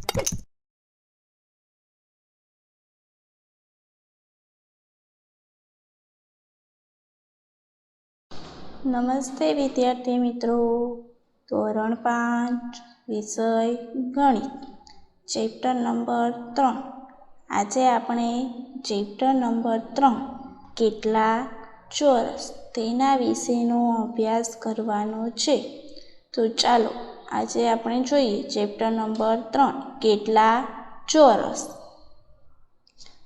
નમસ્તે વિદ્યાર્થી મિત્રો, ધોરણ 5 વિષય ગણિત ચેપ્ટર નંબર 3। આજે આપણે ચેપ્ટર નંબર 3 કેટલા ચોરસ તેના વિશેનો અભ્યાસ કરવાનો છે। તો ચાલો આજે આપણે જોઈએ ચેપ્ટર નંબર 3 કેટલા ચોરસ।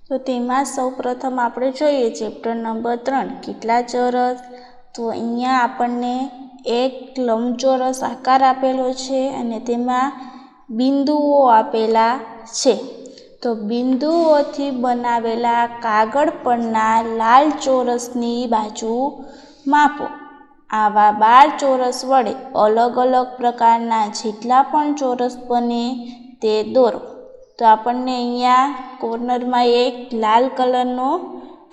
તો તેમાં સૌપ્રથમ આપણે જોઈએ ચેપ્ટર નંબર 3 કેટલા ચોરસ। તો અહીંયા આપણને એક લંબચોરસ આકાર આપેલો છે અને તેમાં બિંદુઓ આપેલા છે। તો બિંદુઓથી બનાવેલા કાગળ પરના લાલ ચોરસની બાજુ માપો। આવા 12 ચોરસ વડે અલગ અલગ પ્રકારના જેટલા પણ ચોરસ બને તે દોરો। તો આપણને અહીંયા કોર્નરમાં એક લાલ કલરનો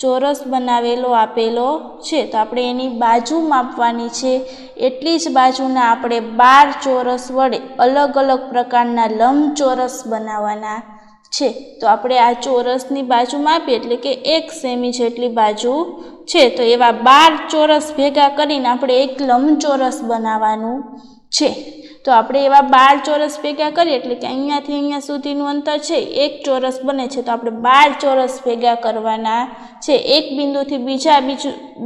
ચોરસ બનાવેલો આપેલો છે। તો આપણે એની બાજુ માપવાની છે, એટલી જ બાજુના આપણે 12 ચોરસ વડે અલગ અલગ પ્રકારના લંબચોરસ બનાવવાના છે। તો આપણે આ ચોરસની બાજુ માપીએ એટલે કે 1 સેમી જેટલી બાજુ છે। તો એવા 12 ચોરસ ભેગા કરીને આપણે એક લંબચોરસ બનાવવાનું છે। તો આપણે એવા 12 ચોરસ ભેગા કરીએ એટલે કે અહીંયાથી અહીંયા સુધીનું અંતર છે 1 ચોરસ બને છે। તો આપણે 12 ચોરસ ભેગા કરવાના છે। એક બિંદુથી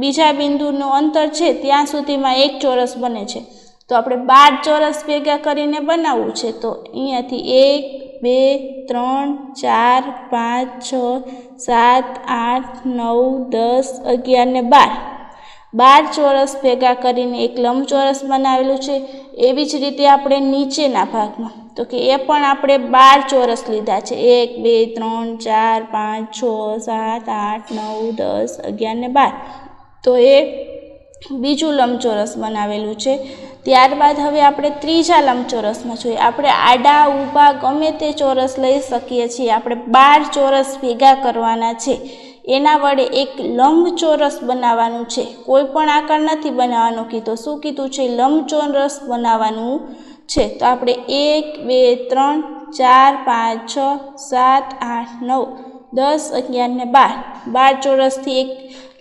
બીજા બિંદુનું અંતર છે ત્યાં સુધીમાં 1 ચોરસ બને છે। તો આપણે 12 ચોરસ ભેગા કરીને બનાવવું છે। તો અહીંયાથી 1 2 3 4 5 6 7 8 9 10 11 ને 12 ચોરસ ભેગા કરીને એક લંબચોરસ બનાવેલું છે। એવી જ રીતે આપણે નીચેના ભાગમાં તો કે એ પણ આપણે 12 ચોરસ લીધા છે। 1 2 3 4 5 6 7 8 9 10 11 ને 12 તો એ બીજું લંબચોરસ બનાવેલું છે। ત્યારબાદ હવે આપણે ત્રીજા લંબચોરસમાં જોઈએ। આપણે આડા ઊભા ગમે તે ચોરસ લઈ શકીએ છીએ। આપણે 12 ચોરસ ભેગા કરવાના છે, એના વડે એક લંબચોરસ બનાવવાનું છે। કોઈ પણ આકાર નથી બનાવવાનો કીધો, શું કીધું છે? લંબચોરસ બનાવવાનું છે। તો આપણે 1 2 3 4 5 6 7 8 9 10 11 ને 12 ચોરસથી એક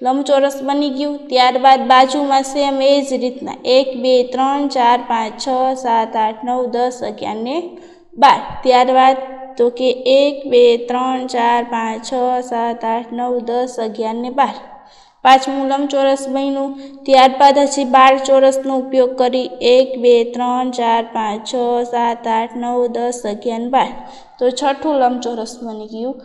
લંબચોરસ બની ગયું। ત્યારબાદ બાજુમાં સેમ એ જ રીતના 1 2 3 4 5 6 7 8 9 10 11 ને 12 ત્યારબાદ તો કે 1 2 3 4 5 6 7 8 9 10 11 ને 12 પાંચમું લંબચોરસ બન્યું। ત્યારબાદ હજી 12 ચોરસનો ઉપયોગ કરી 1 2 3 4 5 6 7 8 9 10 11 ને 12 તો છઠ્ઠું લંબચોરસ બની ગયું।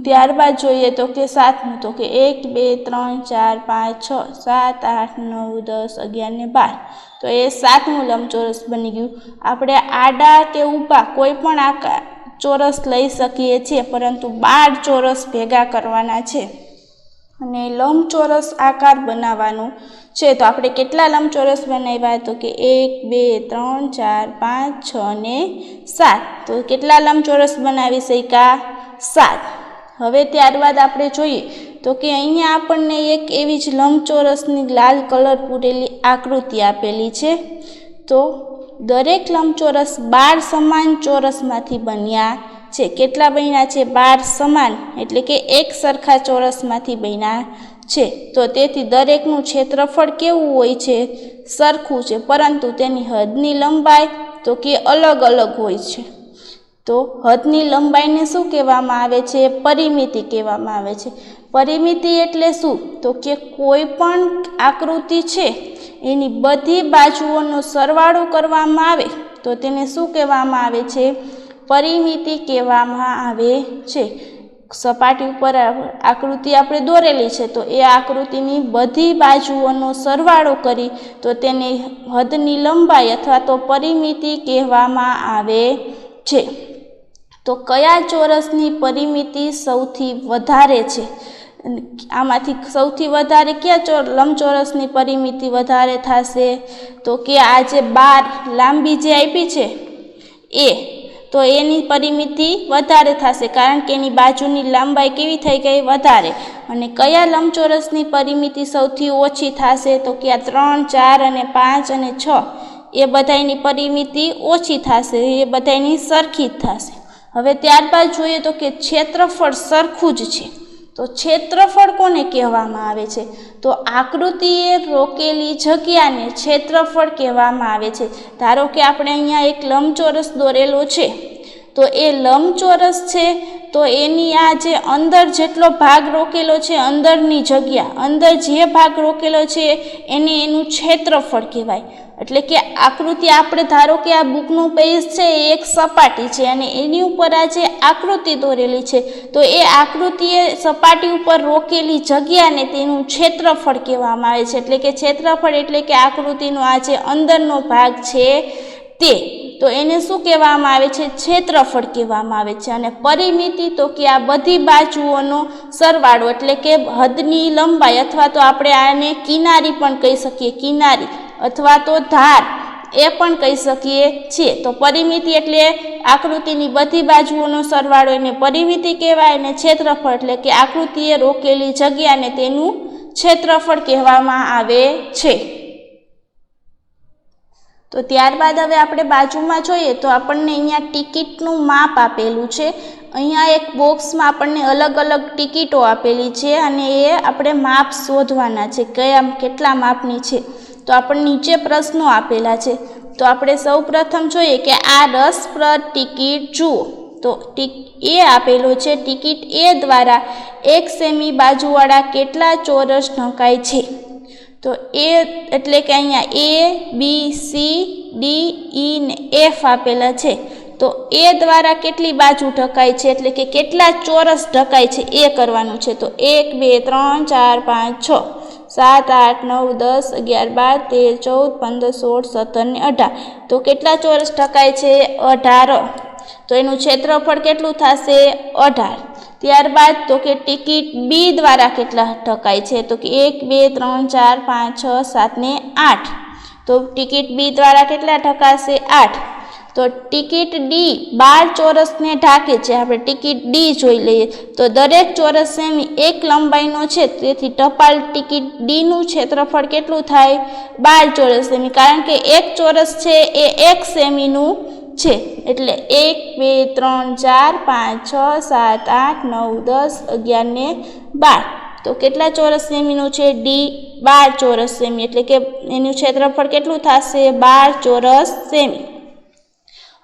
ત્યારબાદ જોઈએ તો કે સાતમું તો કે 1 2 3 4 5 6 7 8 9 10 11 ને 12 તો એ સાતમું લંબચોરસ બની ગયું। આપણે આડા કે ઊભા કોઈ પણ આકાર ચોરસ લઈ શકીએ છીએ, પરંતુ 12 ચોરસ ભેગા કરવાના છે અને લંબચોરસ આકાર બનાવવાનું છે। તો આપણે કેટલા લંબચોરસ બનાવ્યા? તો કે 1 2 3 4 5 6 ને 7 તો કેટલા લંબચોરસ બનાવી શક્યા? 7। હવે ત્યારબાદ આપણે જોઈએ તો કે અહીંયા આપણને એક એવી જ લંબચોરસની લાલ કલર પૂરેલી આકૃતિ આપેલી છે। તો દરેક લંબચોરસ 12 સમાન ચોરસમાંથી બન્યા છે। કેટલા બન્યા છે? 12 સમાન એટલે કે એક સરખા ચોરસમાંથી બન્યા છે। તો તેથી દરેકનું ક્ષેત્રફળ કેવું હોય છે? સરખું છે, પરંતુ તેની હદની લંબાઈ તો કે અલગ અલગ હોય છે। તો હદની લંબાઈને શું કહેવામાં આવે છે? પરિમિતિ કહેવામાં આવે છે। પરિમિતિ એટલે શું? તો કે કોઈ પણ આકૃતિ છે એની બધી બાજુઓનો સરવાળો કરવામાં આવે તો તેને શું કહેવામાં આવે છે? પરિમિતિ કહેવામાં આવે છે। સપાટી ઉપર આકૃતિ આપણે દોરેલી છે, તો એ આકૃતિની બધી બાજુઓનો સરવાળો કરી તો તેને હદની લંબાઈ અથવા તો પરિમિતિ કહેવામાં આવે છે। તો કયા ચોરસની પરિમિતિ સૌથી વધારે છે? આમાંથી સૌથી વધારે કયા લંબચોરસની પરિમિતિ વધારે થશે? તો કે આ જે 12 લાંબી જે આપી છે એ, તો એની પરિમિતિ વધારે થશે, કારણ કે એની બાજુની લંબાઈ કેવી થઈ ગઈ? વધારે। અને કયા લંબચોરસની પરિમિતિ સૌથી ઓછી થશે? તો કે આ 3 4 અને 5 અને 6 એ બધાની પરિમિતિ ઓછી થશે, એ બધાની સરખી જ થશે। હવે ત્યારબાદ જોઈએ તો કે ક્ષેત્રફળ સરખું જ છે, તો ક્ષેત્રફળ કોને કહેવામાં આવે છે? તો આકૃતિએ રોકેલી જગ્યાને ક્ષેત્રફળ કહેવામાં આવે છે। ધારો કે આપણે અહીંયા એક લંબચોરસ દોરેલો છે, તો એ લંબચોરસ છે તો એની આ જે અંદર જેટલો ભાગ રોકેલો છે, અંદરની જગ્યા, અંદર જે ભાગ રોકેલો છે એને એનું ક્ષેત્રફળ કહેવાય। એટલે કે આકૃતિ આપણે ધારો કે આ બુકનું પેજ છે એ એક સપાટી છે અને એની ઉપર આ જે આકૃતિ દોરેલી છે, તો એ આકૃતિએ સપાટી ઉપર રોકેલી જગ્યાને તેનું ક્ષેત્રફળ કહેવામાં આવે છે। એટલે કે ક્ષેત્રફળ એટલે કે આકૃતિનો આ જે અંદરનો ભાગ છે તે, તો એને શું કહેવામાં આવે છે? ક્ષેત્રફળ કહેવામાં આવે છે। અને પરિમિતિ તો કે આ બધી બાજુઓનો સરવાળો, એટલે કે હદની લંબાઈ, અથવા તો આપણે આને કિનારી પણ કહી શકીએ, કિનારી અથવા તો ધાર એ પણ કહી શકીએ છીએ। તો પરિમિતિ એટલે આકૃતિની બધી બાજુઓનો સરવાળો, એને પરિમિતિ કહેવાય। અને ક્ષેત્રફળ એટલે કે આકૃતિએ રોકેલી જગ્યાને તેનું ક્ષેત્રફળ કહેવામાં આવે છે। તો ત્યારબાદ હવે આપણે બાજુમાં જોઈએ તો આપણને અહીંયા ટિકિટનું માપ આપેલું છે। અહીંયા એક બોક્સમાં આપણને અલગ અલગ ટિકિટો આપેલી છે અને એ આપણે માપ શોધવાના છે, કેટલા માપની છે। તો આપણને નીચે પ્રશ્નો આપેલા છે, તો આપણે સૌ પ્રથમ જોઈએ કે આ રસપ્રદ ટિકિટ જુઓ। તો એ આપેલો છે, ટિકિટ એ દ્વારા 1 સેમી બાજુવાળા કેટલા ચોરસ ઢંકાય છે? તો એ એટલે કે અહીંયા A, B, C, D, E ને F આપેલા છે, તો એ દ્વારા કેટલી બાજુ ઢકાય છે, એટલે કે કેટલા ચોરસ ઢકાય છે એ કરવાનું છે। તો 1, 2, 3, 4, 5, 6, 7, 8, 9, 10, 11, 12, 13, 14, 15, 16, 17 ને 18, તો કેટલા ચોરસ ઢકાય છે? 18। તો એનું ક્ષેત્રફળ કેટલું થશે? 18। ત્યારબાદ તો કે ટિકિટ બી દ્વારા કેટલા ઢકાય છે? તો કે 1, 2, 3, 4, 5, 6, 7 ને 8, તો ટિકિટ બી દ્વારા કેટલા ઢકાશે? 8। તો ટિકિટ ડી 12 ચોરસને ઢાંકે છે, આપણે ટિકિટ ડી જોઈ લઈએ। તો દરેક ચોરસ સેમી 1 લંબાઈનો છે, તેથી ટપાલ ટિકિટ ડીનું ક્ષેત્રફળ કેટલું થાય? 12 ચોરસ સેમી, કારણ કે એક ચોરસ છે એ 1 સેમીનું છે। એટલે 1, 2, 3, 4, 5, 6, 7, 8, 9, 10, 11 ને 12, તો કેટલા ચોરસ સેમીનું છે? ડી 12 ચોરસ સેમી, એટલે કે એનું ક્ષેત્રફળ કેટલું થશે? 12 ચોરસ સેમી।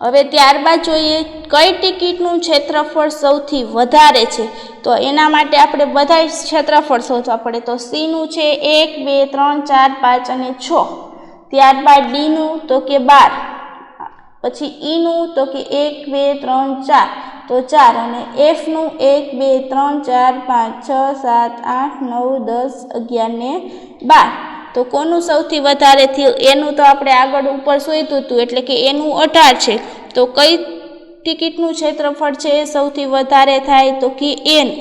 હવે ત્યારબાદ જોઈએ કઈ ટિકિટનું ક્ષેત્રફળ સૌથી વધારે છે? તો એના માટે આપણે બધા ક્ષેત્રફળ શોધવા પડે। તો સીનું છે 1, 2, 3, 4, 5 અને 6, ત્યારબાદ ડીનું તો કે 12, પછી ઈનું તો કે 1, 2, 3, 4, તો 4, અને એફનું 1, 2, 3, 4, 5, 6, 7, 8, 9, 10, 11 ને 12, તો કોનું સૌથી વધારે થયું? એનું તો આપણે આગળ ઉપર શોધ્યું હતું, એટલે કે એનું 18 છે। તો કઈ ટિકિટનું ક્ષેત્રફળ છે એ સૌથી વધારે થાય? તો કે એનું।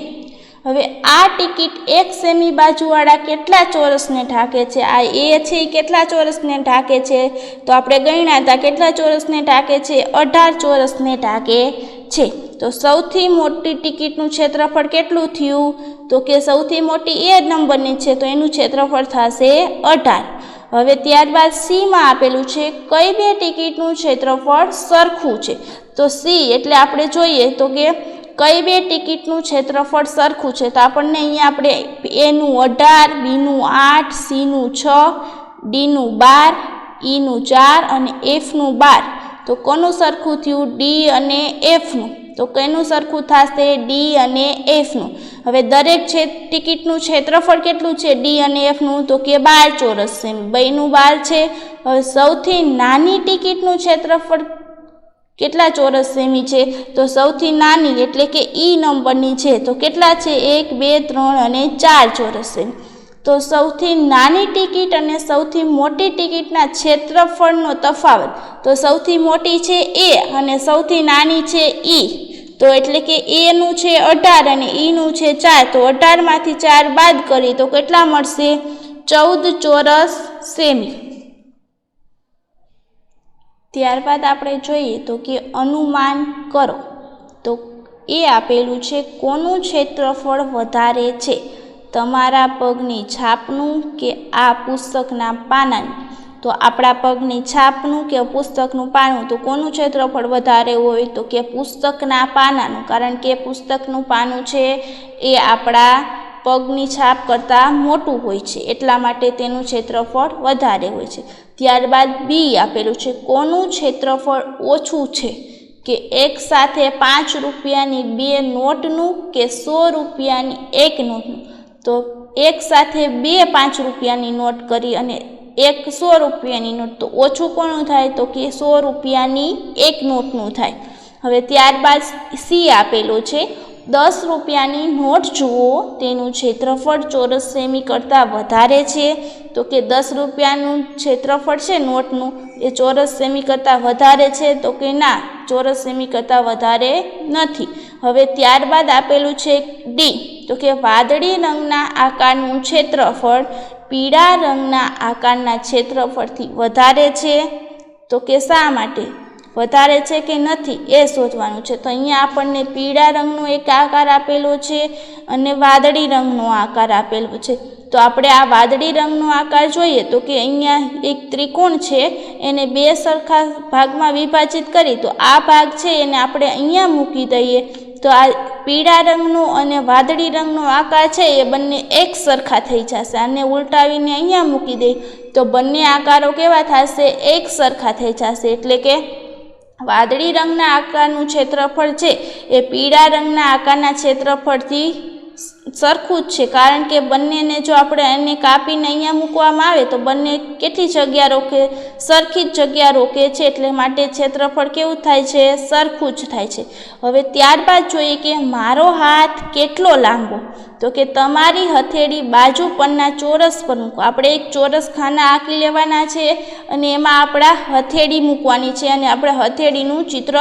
હવે આ ટિકિટ 1 સેમી બાજુવાળા કેટલા ચોરસને ઢાંકે છે? આ એ છે એ કેટલા ચોરસને ઢાંકે છે? તો આપણે ગણ્યા હતા, કેટલા ચોરસને ઢાંકે છે? 18 ચોરસને ઢાંકે છે। તો સૌથી મોટી ટિકિટનું ક્ષેત્રફળ કેટલું થયું? તો કે સૌથી મોટી એ નંબરની છે, તો એનું ક્ષેત્રફળ થશે 18। હવે ત્યારબાદ સીમાં આપેલું છે કઈ બે ટિકિટનું ક્ષેત્રફળ સરખું છે? તો સી એટલે આપણે જોઈએ તો કે કઈ બે ટિકિટનું ક્ષેત્રફળ સરખું છે? તો આપણને અહીંયા આપણે એનું 18, બીનું 8, સીનું 6, ડીનું 12, ઈનું 4 અને એફનું 12, તો કોનું સરખું થયું? ડી અને એફનું। તો કેનું સરખું થશે? ડી અને એફનું। હવે દરેક ટિકિટનું ક્ષેત્રફળ કેટલું છે ડી અને એફનું? તો કે 12 ચોરસ સેમી, બેયનું 12 છે। હવે સૌથી નાની ટિકિટનું ક્ષેત્રફળ કેટલા ચોરસ સેમી છે? તો સૌથી નાની એટલે કે ઈ નંબરની છે, તો કેટલા છે? 1, 2, 3 અને 4 ચોરસ સેમી। તો સૌથી નાની ટિકિટ અને સૌથી મોટી ટિકિટના ક્ષેત્રફળનો તફાવત, તો સૌથી મોટી છે એ અને સૌથી નાની છે ઈ, તો એટલે કે એનું છે 18 અને ઈનું છે 4, તો 18 માંથી 4 બાદ કરી તો કેટલા મળશે? 14 ચોરસ સેમી। ત્યારબાદ આપણે જોઈએ તો કે અનુમાન કરો। તો એ આપેલું છે કોનું ક્ષેત્રફળ વધારે છે? તમારા પગની છાપનું કે આ પુસ્તકના પાનાનું? તો આપણા પગની છાપનું કે પુસ્તકનું પાનું, તો કોનું ક્ષેત્રફળ વધારે હોય? તો કે પુસ્તકના પાનાનું, કારણ કે પુસ્તકનું પાનું છે એ આપણા પગની છાપ કરતાં મોટું હોય છે, એટલા માટે તેનું ક્ષેત્રફળ વધારે હોય છે. ત્યારબાદ બી આપેલું છે, કોનું ક્ષેત્રફળ ઓછું છે? કે એક સાથે 5 રૂપિયાની 2 નોટનું કે 100 રૂપિયાની 1 નોટનું. તો એક સાથે 2 5 રૂપિયાની નોટ કરી અને એક 100 રૂપિયાની નોટ, તો ઓછું કોનું થાય? તો કે 100 રૂપિયાની 1 નોટનું થાય. હવે ત્યારબાદ સી આપેલો છે, 10 રૂપિયાની નોટ જુઓ, તેનું ક્ષેત્રફળ ચોરસ સેમી કરતાં વધારે છે. તો કે 10 રૂપિયાનું ક્ષેત્રફળ છે નોટનું એ ચોરસ સેમી કરતાં વધારે છે? તો કે ના, ચોરસ સેમી કરતાં વધારે નથી. હવે ત્યારબાદ આપેલું છે ડી, તો કે વાદળી રંગના આકારનું ક્ષેત્રફળ પીળા રંગના આકારના ક્ષેત્રફળથી વધારે છે. તો કે શા માટે વધારે છે કે નથી એ શોધવાનું છે. તો અહીંયા આપણને પીળા રંગનો એક આકાર આપેલો છે અને વાદળી રંગનો આકાર આપેલો છે. તો આપણે આ વાદળી રંગનો આકાર જોઈએ તો કે અહીંયા એક ત્રિકોણ છે, એને 2 સરખા ભાગમાં વિભાજિત કરી, તો આ ભાગ છે એને આપણે અહીંયા મૂકી દઈએ, તો આ પીળા રંગનો અને વાદળી રંગનો આકાર છે એ બંને એક સરખા થઈ જશે. આને ઉલટાવીને અહીંયા મૂકી દઈએ તો બંને આકારો કેવા થશે? એક સરખા થઈ જશે. એટલે કે વાદળી રંગના આકારનું ક્ષેત્રફળ છે એ પીળા રંગના આકારના ક્ષેત્રફળથી સરખું જ છે, કારણ કે બંનેને જો આપણે એને કાપીને અહીંયા મૂકવામાં આવે તો બંને કેટલી જગ્યા રોકે? સરખી જ જગ્યા રોકે છે, એટલે માટે ક્ષેત્રફળ કેવું થાય છે? સરખું જ થાય છે. હવે ત્યારબાદ જોઈએ કે મારો હાથ કેટલો લાંબો? તો કે તમારી હથેળી બાજુ પરના ચોરસ પર મૂકો. આપણે એક ચોરસ ખાના આંકી લેવાના છે અને એમાં આપણા હથેળી મૂકવાની છે અને આપણે હથેળીનું ચિત્ર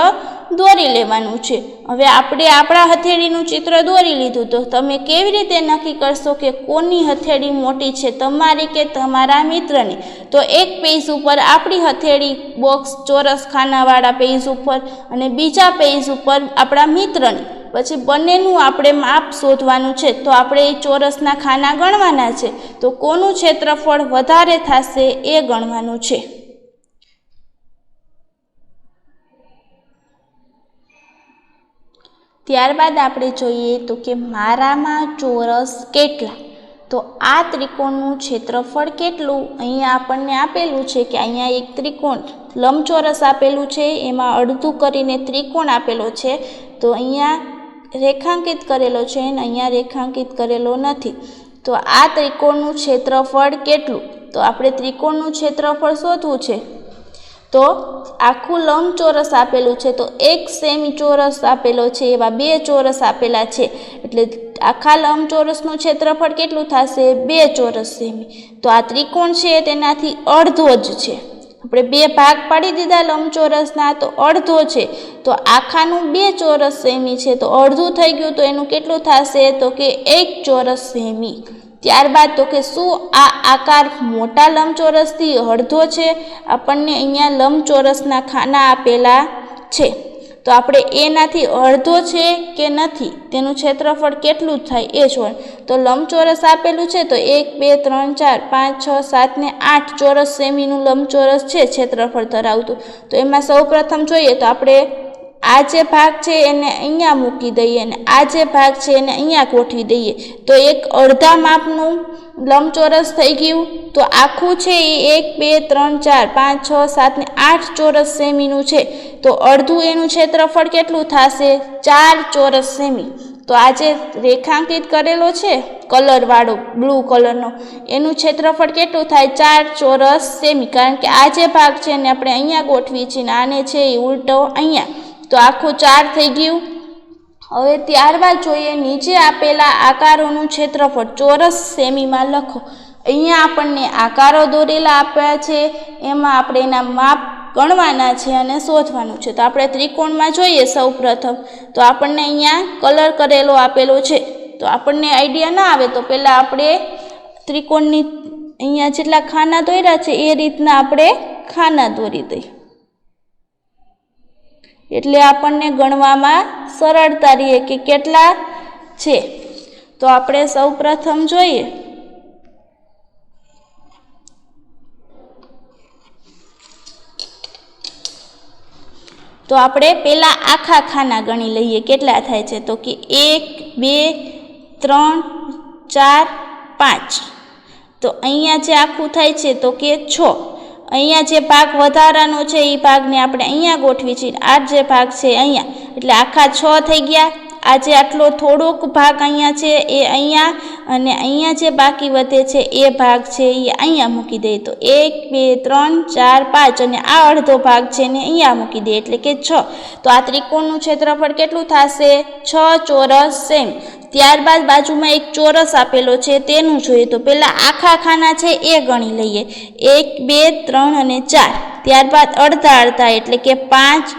દોરી લેવાનું છે. હવે આપણે આપણા હથેળીનું ચિત્ર દોરી લીધું, તો તમે કેવી રીતે નક્કી કરશો કે કોની હથેળી મોટી છે, તમારી કે તમારા મિત્રની? તો એક પેજ ઉપર આપણી હથેળી બોક્સ ચોરસ ખાનાવાળા પેજ ઉપર અને બીજા પેજ ઉપર આપણા મિત્રની, પછી બંનેનું આપણે માપ શોધવાનું છે. તો આપણે એ ચોરસના ખાના ગણવાના છે, તો કોનું ક્ષેત્રફળ વધારે થશે એ ગણવાનું છે. ત્યારબાદ આપણે જોઈએ તો કે મારામાં ચોરસ કેટલા? તો આ ત્રિકોણનું ક્ષેત્રફળ કેટલું? અહીંયા આપણને આપેલું છે કે અહીંયા એક ત્રિકોણ લંબચોરસ આપેલું છે, એમાં અડધું કરીને ત્રિકોણ આપેલો છે. તો અહીંયા રેખાંકિત કરેલો છે અને અહીંયા રેખાંકિત કરેલો નથી. તો આ ત્રિકોણનું ક્ષેત્રફળ કેટલું? તો આપણે ત્રિકોણનું ક્ષેત્રફળ શોધવું છે. તો આખું લંબચોરસ આપેલું છે, તો એક સેમી ચોરસ આપેલો છે, એવા 2 ચોરસ આપેલા છે, એટલે આખા લંબચોરસનું ક્ષેત્રફળ કેટલું થશે? 2 ચોરસ સેમી. તો આ ત્રિકોણ છે તેનાથી અડધો જ છે. આપણે 2 ભાગ પાડી દીધા લંબચોરસના, તો અડધો છે. તો આખાનું 2 ચોરસ સેમી છે, તો અડધું થઈ ગયું, તો એનું કેટલું થશે? તો કે 1 ચોરસ સેમી. ત્યારબાદ તો કે શું આ આકાર મોટા લંબચોરસથી અડધો છે? આપણને અહીંયા લંબચોરસના ખાના આપેલા છે, તો આપણે એનાથી અડધો છે કે નથી, તેનું ક્ષેત્રફળ કેટલું થાય એ જોવાનું. તો લંબચોરસ આપેલું છે, તો 1 2 3 4 5 6 7 ને 8 ચોરસ સેમીનું લંબચોરસ છે ક્ષેત્રફળ ધરાવતું. તો એમાં સૌ પ્રથમ જોઈએ તો આપણે આ જે ભાગ છે એને અહીંયા મૂકી દઈએ અને આ જે ભાગ છે એને અહીંયા ગોઠવી દઈએ, તો એક અડધા માપનું લંબચોરસ થઈ ગયું. તો આખું છે એ 1 2 3 4 5 6 7 ને 8 ચોરસ સેમીનું છે, તો અડધું એનું ક્ષેત્રફળ કેટલું થશે? 4 ચોરસ સેમી. તો આ જે રેખાંકિત કરેલો છે કલરવાળો બ્લુ કલરનો, એનું ક્ષેત્રફળ કેટલું થાય? 4 ચોરસ સેમી, કારણ કે આ જે ભાગ છે એને આપણે અહીંયા ગોઠવી છે ને આને છે એ ઉલટો અહીંયા, તો આખું 4 થઈ ગયું. હવે ત્યારબાદ જોઈએ નીચે આપેલા આકારોનું ક્ષેત્રફળ ચોરસ સેમીમાં લખો. અહીંયા આપણને આકારો દોરેલા આપ્યા છે, એમાં આપણે એના માપ ગણવાના છે અને શોધવાનું છે. તો આપણે ત્રિકોણમાં જોઈએ સૌ પ્રથમ, તો આપણને અહીંયા કલર કરેલો આપેલો છે. તો આપણને આઈડિયા ના આવે તો પહેલાં આપણે ત્રિકોણની અહીંયા જેટલા ખાના દોર્યા છે એ રીતના આપણે ખાના દોરી દઈએ, એટલે આપણને ગણવામાં સરળતા રહે કે કેટલા છે. તો આપણે સૌ પ્રથમ જોઈએ तो આપણે પહેલાં આખા ખાના ગણી લઈએ કેટલા થાય છે તો કે 1 2 3 4 5 તો અહીંયા જે આખું થાય છે તો કે 6 અહીંયા જે ભાગ વધારાનો છે એ ભાગને આપણે અહીંયા ગોઠવી છે આ જે ભાગ છે અહીંયા એટલે આખા 6 થઈ ગયા આ જે આટલો થોડોક ભાગ અહીંયા છે એ અહીંયા અને અહીંયા જે બાકી વધે છે એ ભાગ છે એ અહીંયા મૂકી દઈએ તો 1 2 3 4 5 અને આ અડધો ભાગ છે ને અહીંયા મૂકી દઈએ એટલે કે 6 તો આ ત્રિકોણનું ક્ષેત્રફળ કેટલું થશે 6 ચોરસ સેમી ત્યારબાદ બાજુમાં એક ચોરસ આપેલો છે તેનું જોઈએ તો પહેલાં આખા ખાના છે એ ગણી લઈએ 1 2 3 અને 4 ત્યારબાદ અડધા અડધા એટલે કે 5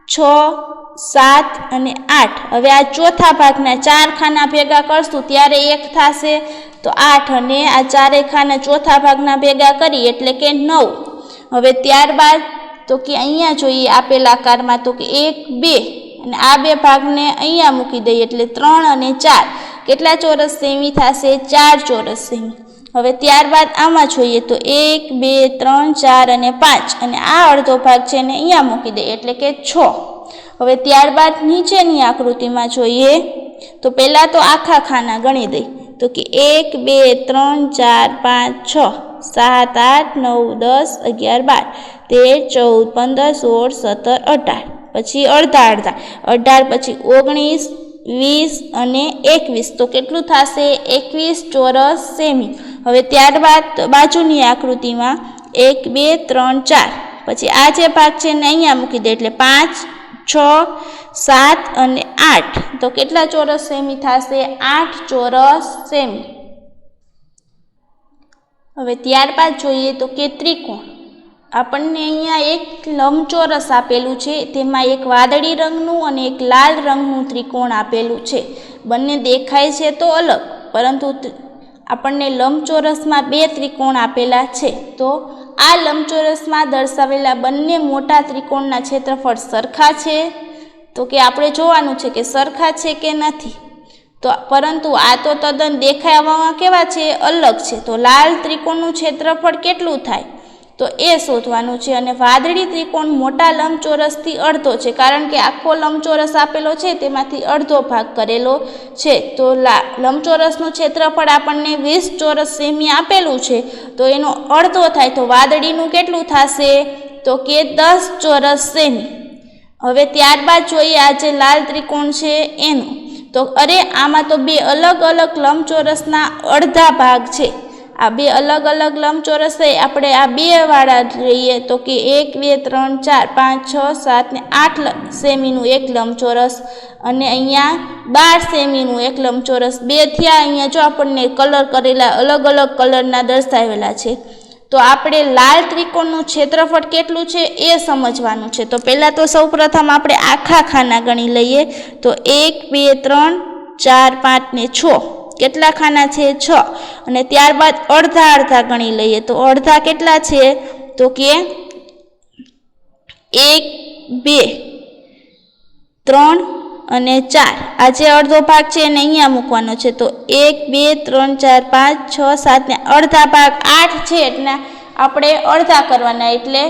6 7 અને 8 હવે આ ચોથા ભાગના 4 ખાના ભેગા કરશું ત્યારે 1 થશે તો 8 અને આ ચારેય ખાના ચોથા ભાગના ભેગા કરી એટલે કે 9 હવે ત્યારબાદ તો કે અહીંયા જોઈએ આપેલ આકારમાં તો કે 1 2 અને આ બે ભાગને અહીંયા મૂકી દઈએ એટલે 3 અને 4 કેટલા ચોરસ સેમી થશે 4 ચોરસ સેમી હવે ત્યારબાદ આમાં જોઈએ તો 1 2 3 4 અને 5 અને આ અડધો ભાગ છે ને અહીંયા મૂકી દઈએ એટલે કે 6 હવે ત્યારબાદ નીચેની આકૃતિમાં જોઈએ તો પહેલાં તો આખા ખાના ગણી દઈએ તો કે 1 2 3 4 5 6 7 8 9 10 11 12 13 14 15 16 17 18 પછી અડધા અડધા 18 પછી 19 20 અને 21 તો કેટલું થશે 21 ચોરસ સેમી હવે ત્યારબાદ બાજુની આકૃતિમાં 1 2 3 4 પછી આ જે ભાગ છે ને અહીંયા મૂકી દે એટલે 5 6 7 અને 8 તો કેટલા ચોરસ સેમી થશે 8 ચોરસ સેમી હવે ત્યારબાદ જોઈએ તો કે ત્રિકોણ આપણને અહીંયા એક લંબચોરસ આપેલું છે તેમાં એક વાદળી રંગનું અને એક લાલ રંગનું ત્રિકોણ આપેલું છે બંને દેખાય છે તો અલગ પરંતુ આપણને લંબચોરસમાં બે ત્રિકોણ આપેલા છે તો આ લંબચોરસમાં દર્શાવેલા બંને મોટા ત્રિકોણના ક્ષેત્રફળ સરખા છે તો કે આપણે જોવાનું છે કે સરખા છે કે નથી તો પરંતુ આ તો તદ્દન દેખાવામાં કેવા છે અલગ છે તો લાલ ત્રિકોણનું ક્ષેત્રફળ કેટલું થાય તો એ શોધવાનું છે અને વાદળી ત્રિકોણ મોટા લંબચોરસથી અડધો છે કારણ કે આખો લંબચોરસ આપેલો છે તેમાંથી અડધો ભાગ કરેલો છે તો લંબચોરસનું ક્ષેત્રફળ આપણને 20 ચોરસ સેમી આપેલું છે તો એનો અડધો થાય તો વાદળીનું કેટલું થશે તો કે 10 ચોરસ સેમી હવે ત્યારબાદ જોઈએ આ જે લાલ ત્રિકોણ છે એનું તો આમાં તો બે અલગ અલગ લંબચોરસના અડધા ભાગ છે આ બે અલગ અલગ લંબચોરસ આપણે આ બે વાળા લઈએ તો કે 1 2 3 4 5 6 7 ને 8 સેમીનું એક લંબચોરસ અને અહીંયા 12 સેમીનું એક લંબચોરસ બે થયા અહીંયા જો આપણને કલર કરેલા અલગ અલગ કલરના દર્શાવેલા છે તો આપણે લાલ ત્રિકોણનું ક્ષેત્રફળ કેટલું છે એ સમજવાનું છે તો પહેલાં તો સૌપ્રથમ આપણે આખા ખાના ગણી લઈએ તો 1 2 3 4 5 ને 6 કેટલા ખાના છે 6 અને ત્યારબાદ અડધા અડધા ગણી લઈએ તો અડધા કેટલા છે તો કે 1 2 3 અને 4 આ જે અડધો ભાગ છે એને અહીંયા મૂકવાનો છે તો 1 2 3 4 5 6 7 ને અડધા ભાગ 8 છે એટલે આપણે અડધા કરવાના એટલે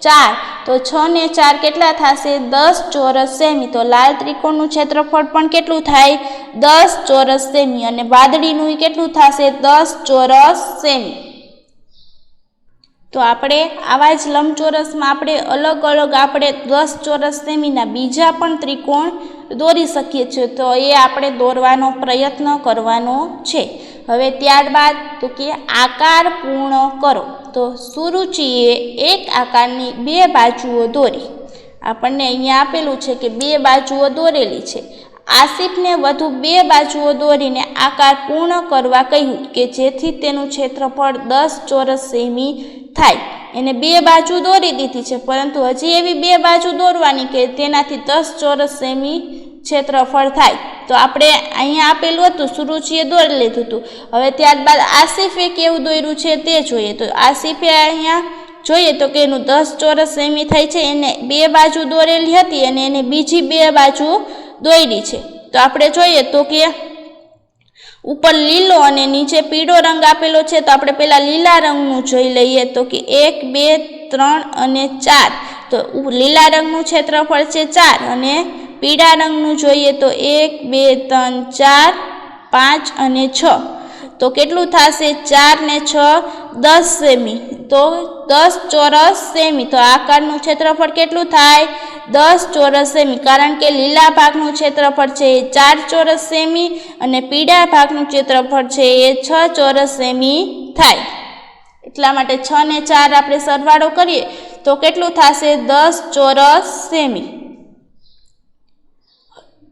4 તો 6 ને 4 કેટલા થશે 10 ચોરસ સેમી તો લાલ ત્રિકોણનું ક્ષેત્રફળ પણ કેટલું થાય 10 ચોરસ સેમી અને વાદળીનું કેટલું થશે 10 ચોરસ સેમી તો આપણે આવા જ લંબચોરસમાં આપણે અલગ અલગ આપણે 10 ચોરસ સેમીના બીજા પણ ત્રિકોણ દોરી શકીએ છીએ તો એ આપણે દોરવાનો પ્રયત્ન કરવાનો છે હવે ત્યારબાદ તો કે આકાર પૂર્ણ કરો તો સુરુચિએ એક આકારની બે બાજુઓ દોરી આપણને અહીંયા આપેલું છે કે બે બાજુઓ દોરેલી છે આસિફને વધુ બે બાજુઓ દોરીને આકાર પૂર્ણ કરવા કહ્યું કે જેથી તેનું ક્ષેત્રફળ 10 ચોરસ સેમી થાય એને બે બાજુ દોરી દીધી છે પરંતુ હજી એવી બે બાજુ દોરવાની કે તેનાથી 10 ચોરસ સેમી ક્ષેત્રફળ થાય તો આપણે અહીંયા આપેલું હતું સુરુચિએ દોરી લીધું હતું હવે ત્યારબાદ આસિફે કેવું દોર્યું છે તે જોઈએ તો આસિફે અહીંયા જોઈએ તો કે એનું 10 ચોરસ સેમી થાય છે એને બે બાજુ દોરેલી હતી અને એને બીજી બે બાજુ દોરી છે તો આપણે જોઈએ તો કે ઉપર લીલો અને નીચે પીળો રંગ આપેલો છે તો આપણે પહેલા લીલા રંગનું જોઈ લઈએ તો કે 1 2 3 અને 4 તો લીલા રંગનું ક્ષેત્રફળ છે 4 અને પીળા રંગનું જોઈએ તો 1 2 3 4 5 અને 6 તો કેટલું થશે 4 ને 6 10 સેમી તો 10 ચોરસ સેમી તો આકારનું ક્ષેત્રફળ કેટલું થાય 10 ચોરસ સેમી કારણ કે લીલા ભાગનું ક્ષેત્રફળ છે એ 4 ચોરસ સેમી અને પીળા ભાગનું ક્ષેત્રફળ છે એ 6 ચોરસ સેમી થાય એટલા માટે 6 ને 4 આપણે સરવાળો કરીએ તો કેટલું થશે 10 ચોરસ સેમી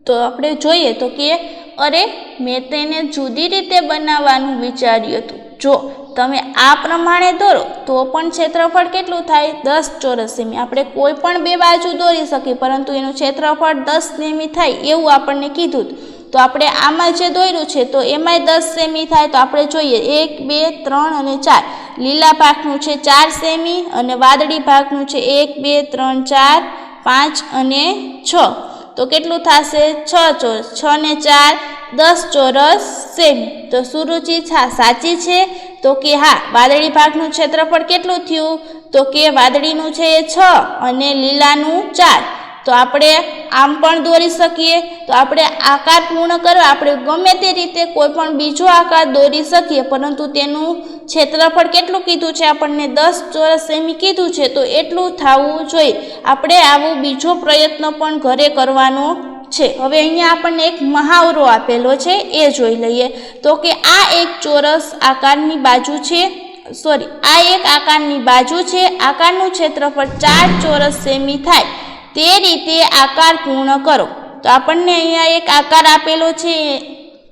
તો આપણે જોઈએ તો કે અરે મેં તેને જુદી રીતે બનાવવાનું વિચાર્યું હતું જો તમે આ પ્રમાણે દોરો તો પણ ક્ષેત્રફળ કેટલું થાય 10 ચોરસ સેમી આપણે કોઈ પણ બે બાજુ દોરી શકીએ પરંતુ એનું ક્ષેત્રફળ 10 સેમી થાય એવું આપણને કીધું તો આપણે આમાં જે દોર્યું છે તો એમાંય 10 સેમી થાય તો આપણે જોઈએ 1 2 3 અને 4 લીલા ભાગનું છે 4 સેમી અને વાદળી ભાગનું છે 1 2 3 4 5 અને 6 તો કેટલું થશે 6 ચોરસ 6 ને 4 10 ચોરસ સેમી તો સુરુચિ સાચી છે તો કે હા વાદળી ભાગનું ક્ષેત્રફળ કેટલું થયું તો કે વાદળીનું છે એ 6 અને લીલાનું 4 તો આપણે આમ પણ દોરી શકીએ તો આપણે આકાર પૂર્ણ કરવા આપણે ગમે તે રીતે કોઈ પણ બીજો આકાર દોરી શકીએ પરંતુ તેનું ક્ષેત્રફળ કેટલું કીધું છે આપણને 10 ચોરસ સેમી કીધું છે તો એટલું થવું જોઈએ આપણે આવો બીજો પ્રયત્ન પણ ઘરે કરવાનો છે હવે અહીંયા આપણને એક મહાવરો આપેલો છે એ જોઈ લઈએ તો કે આ એક ચોરસ આકારની બાજુ છે આ એક આકારની બાજુ છે આકારનું ક્ષેત્રફળ 4 ચોરસ સેમી થાય તે રીતે આકાર પૂર્ણ કરો તો આપણને અહીંયા એક આકાર આપેલો છે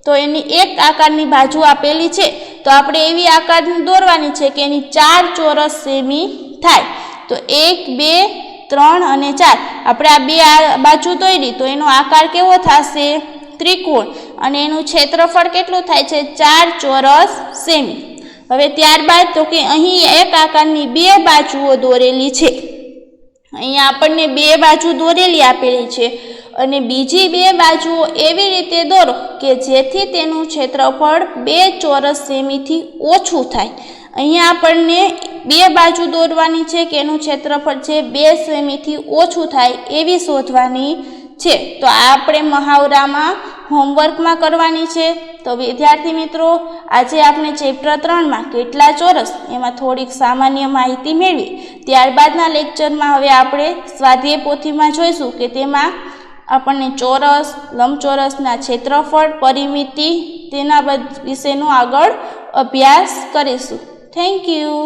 તો એની એક આકારની બાજુ આપેલી છે તો આપણે એવી આકાર દોરવાની છે કે એની 4 ચોરસ સેમી થાય તો 1 2 3 અને 4 આપણે આ બે બાજુ દોરી તો એનો આકાર કેવો થશે ત્રિકોણ અને એનું ક્ષેત્રફળ કેટલું થાય છે 4 ચોરસ સેમી હવે ત્યારબાદ તો કે અહીં એક આકારની બે બાજુઓ દોરેલી છે અહીંયા આપણને બે બાજુ દોરેલી આપેલી છે અને બીજી બે બાજુઓ એવી રીતે દોરો કે જેથી તેનું ક્ષેત્રફળ 2 ચોરસ સેમીથી ઓછું થાય અહીંયા આપણને બે બાજુ દોરવાની છે કે એનું ક્ષેત્રફળ છે 2 સેમીથી ઓછું થાય એવી શોધવાની છે તો આ આપણે મહાવરામાં હોમવર્કમાં કરવાની છે તો વિદ્યાર્થી મિત્રો આજે આપણે ચેપ્ટર 3માં કેટલા ચોરસ એમાં થોડીક સામાન્ય માહિતી મેળવી ત્યારબાદના લેક્ચરમાં હવે આપણે સ્વાધ્યાય પોથીમાં જોઈશું કે તેમાં આપણને ચોરસ લંબચોરસના ક્ષેત્રફળ પરિમિતિ તેના વિશેનો આગળ અભ્યાસ કરીશું થેન્ક યુ